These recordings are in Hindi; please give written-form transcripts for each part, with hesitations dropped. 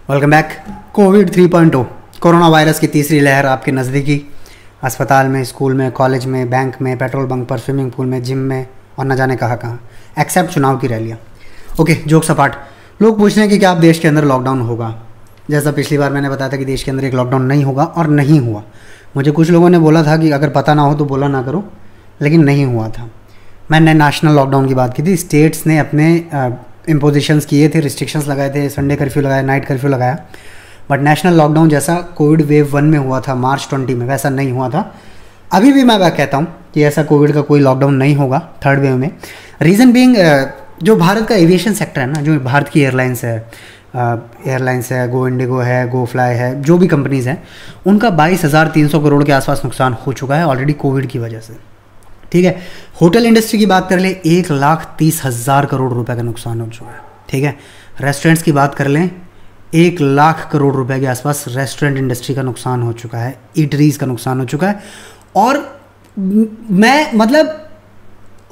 Welcome back. Covid 3.0 corona virus की तीसरी लहर आपके नज़दीकी अस्पताल में, स्कूल में, कॉलेज में, बैंक में, पेट्रोल बंक पर, स्विमिंग पूल में, जिम में और न जाने कहाँ कहाँ, एक्सेप्ट चुनाव की रैलियाँ। ओके, जोक्स अपार्ट, लोग पूछ रहे हैं कि क्या आप देश के अंदर लॉकडाउन होगा। जैसा पिछली बार मैंने बताया था कि देश के अंदर एक लॉकडाउन नहीं होगा, और नहीं हुआ। मुझे कुछ लोगों ने बोला था कि अगर पता ना हो तो बोला ना करो, लेकिन नहीं हुआ था। मैंने नेशनल लॉकडाउन की बात की थी। स्टेट्स ने अपने इम्पोजिशंस किए थे, रिस्ट्रिक्शंस लगाए थे, संडे कर्फ्यू लगाया, नाइट कर्फ्यू लगाया, बट नेशनल लॉकडाउन जैसा कोविड वेव 1 में हुआ था मार्च 20 में, वैसा नहीं हुआ था। अभी भी मैं कहता हूँ कि ऐसा कोविड का कोई लॉकडाउन नहीं होगा थर्ड वेव में। रीज़न बीइंग, जो भारत का एविएशन सेक्टर है ना, जो भारत की एयरलाइंस है, गो इंडिगो है, गो फ्लाई है, जो भी कंपनीज़ हैं, उनका 22,300 करोड़ के आसपास नुकसान हो चुका है ऑलरेडी कोविड की वजह से। ठीक है, होटल इंडस्ट्री की बात कर लें, 1,30,000 करोड़ रुपए का नुकसान हो चुका है। ठीक है, रेस्टोरेंट्स की बात कर लें, 1,00,000 करोड़ रुपए के आसपास रेस्टोरेंट इंडस्ट्री का नुकसान हो चुका है, ईटरीज का नुकसान हो चुका है। और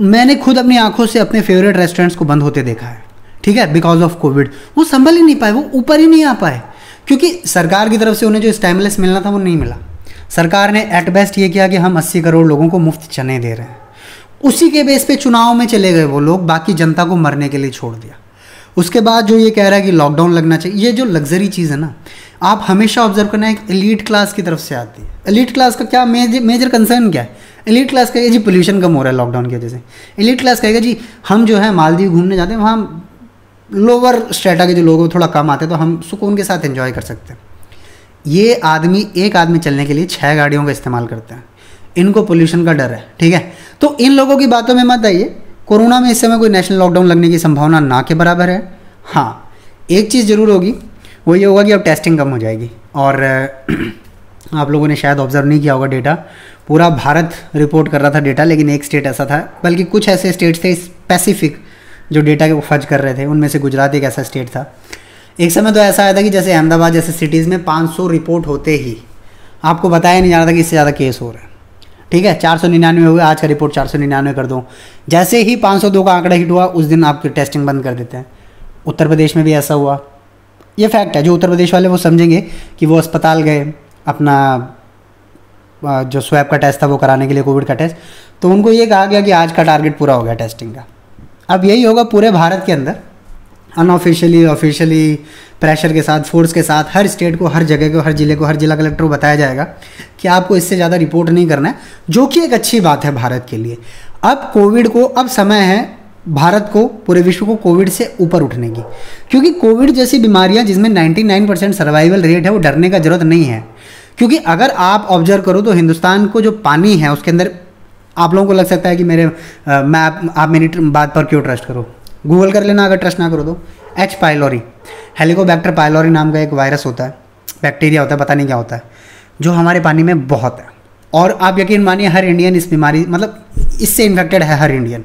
मैंने खुद अपनी आंखों से अपने फेवरेट रेस्टोरेंट्स को बंद होते देखा है। ठीक है, बिकॉज ऑफ कोविड वो संभल ही नहीं पाए, वो ऊपर ही नहीं आ पाए, क्योंकि सरकार की तरफ से उन्हें जो स्टिमुलस मिलना था वो नहीं मिला। सरकार ने एट बेस्ट ये किया कि हम 80 करोड़ लोगों को मुफ्त चने दे रहे हैं। उसी के बेस पे चुनाव में चले गए वो लोग, बाकी जनता को मरने के लिए छोड़ दिया। उसके बाद जो ये कह रहा है कि लॉकडाउन लगना चाहिए, ये जो लग्जरी चीज़ है ना, आप हमेशा ऑब्जर्व करना, एक एलीट क्लास की तरफ से आती है। एलीट क्लास का क्या मेजर कंसर्न क्या है? एलीट क्लास कहेगा जी पोल्यूशन कम हो रहा है लॉकडाउन की वजह से। एलीट क्लास कहेगा जी हम जो है मालदीव घूमने जाते हैं, वहाँ लोअर स्ट्रेटा के जो लोग थोड़ा कम आते हैं, तो हम सुकून के साथ एंजॉय कर सकते हैं। ये आदमी, एक आदमी चलने के लिए 6 गाड़ियों का इस्तेमाल करते हैं। इनको पोल्यूशन का डर है। ठीक है, तो इन लोगों की बातों में मत आइए। कोरोना में इस समय कोई नेशनल लॉकडाउन लगने की संभावना ना के बराबर है। हाँ, एक चीज़ ज़रूर होगी, वो ये होगा कि अब टेस्टिंग कम हो जाएगी। और आप लोगों ने शायद ऑब्जर्व नहीं किया होगा, डेटा पूरा भारत रिपोर्ट कर रहा था डेटा, लेकिन एक स्टेट ऐसा था, बल्कि कुछ ऐसे स्टेट्स थे स्पेसिफिक जो डेटा को फर्ज कर रहे थे। उनमें से गुजरात एक ऐसा स्टेट था। एक समय तो ऐसा आया था कि जैसे अहमदाबाद जैसे सिटीज़ में 500 रिपोर्ट होते ही आपको बताया नहीं जा रहा था कि इससे ज़्यादा केस हो रहे हैं। ठीक है, 499 हो गया, आज का रिपोर्ट 499 कर दो। जैसे ही 502 का आंकड़ा हिट हुआ, उस दिन आपकी टेस्टिंग बंद कर देते हैं। उत्तर प्रदेश में भी ऐसा हुआ। ये फैक्ट है, जो उत्तर प्रदेश वाले वो समझेंगे कि वो अस्पताल गए, अपना जो स्वैब का टेस्ट था वो कराने के लिए, कोविड का टेस्ट, तो उनको ये कहा गया कि आज का टारगेट पूरा हो गया टेस्टिंग का। अब यही होगा पूरे भारत के अंदर, अनऑफिशियली, ऑफिशियली, प्रेशर के साथ, फोर्स के साथ, हर स्टेट को, हर जगह को, हर जिले को, हर जिला कलेक्टर को बताया जाएगा कि आपको इससे ज़्यादा रिपोर्ट नहीं करना है, जो कि एक अच्छी बात है भारत के लिए। अब कोविड को, अब समय है भारत को, पूरे विश्व को कोविड से ऊपर उठने की, क्योंकि कोविड जैसी बीमारियां जिसमें 99% सर्वाइवल रेट है, वो डरने का जरूरत नहीं है। क्योंकि अगर आप ऑब्जर्व करो तो हिंदुस्तान को जो पानी है उसके अंदर, आप लोगों को लग सकता है कि आप मेरी बात पर क्यों ट्रस्ट करो, गूगल कर लेना अगर ट्रस्ट ना करो तो। एच पाइलोरी, हेलिकोबैक्टर पाइलोरी नाम का एक वायरस होता है, बैक्टीरिया होता है, पता नहीं क्या होता है, जो हमारे पानी में बहुत है। और आप यकीन मानिए हर इंडियन इस बीमारी, मतलब इससे इन्फेक्टेड है हर इंडियन।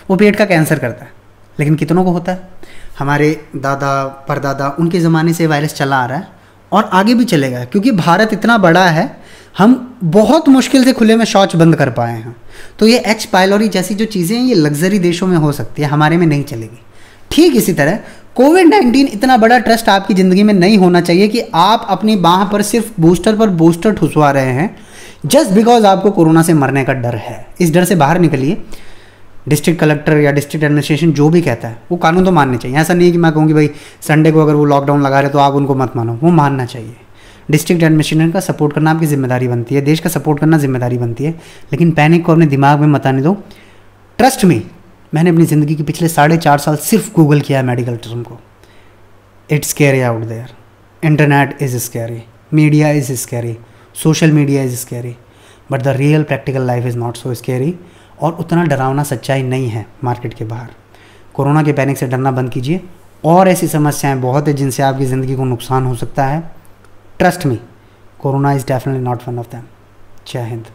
वो पेट का कैंसर करता है, लेकिन कितनों को होता है? हमारे दादा परदादा, उनके ज़माने से वायरस चला आ रहा है और आगे भी चलेगा, क्योंकि भारत इतना बड़ा है, हम बहुत मुश्किल से खुले में शौच बंद कर पाए हैं। तो ये एच पाइलोरी जैसी जो चीज़ें हैं, ये लग्जरी देशों में हो सकती है, हमारे में नहीं चलेगी। ठीक इसी तरह कोविड-19 इतना बड़ा ट्रस्ट आपकी ज़िंदगी में नहीं होना चाहिए कि आप अपनी बाह पर सिर्फ बूस्टर पर बूस्टर ठुसवा रहे हैं जस्ट बिकॉज आपको कोरोना से मरने का डर है। इस डर से बाहर निकलिए। डिस्ट्रिक्ट कलेक्टर या डिस्ट्रिक्ट एडमिनिस्ट्रेशन जो भी कहता है वो कानून तो मानने चाहिए। ऐसा नहीं है कि मैं कहूँ कि भाई संडे को अगर वो लॉकडाउन लगा रहे तो आप उनको मत मानो, वो मानना चाहिए। डिस्ट्रिक्ट एडमिनिस्ट्रेशन का सपोर्ट करना आपकी जिम्मेदारी बनती है, देश का सपोर्ट करना जिम्मेदारी बनती है, लेकिन पैनिक को अपने दिमाग में मत आने दो। ट्रस्ट मी, मैंने अपनी ज़िंदगी के पिछले 4.5 साल सिर्फ गूगल किया है मेडिकल टर्म को। It's scary out there, internet is scary, media is scary, social media is scary, but the real practical life is not so scary. और उतना डरावना सच्चाई नहीं है मार्केट के बाहर। कोरोना के पैनिक से डरना बंद कीजिए। और ऐसी समस्याएं बहुत है जिनसे आपकी ज़िंदगी को नुकसान हो सकता है। Trust me, corona is definitely not one of them. जय हिंद।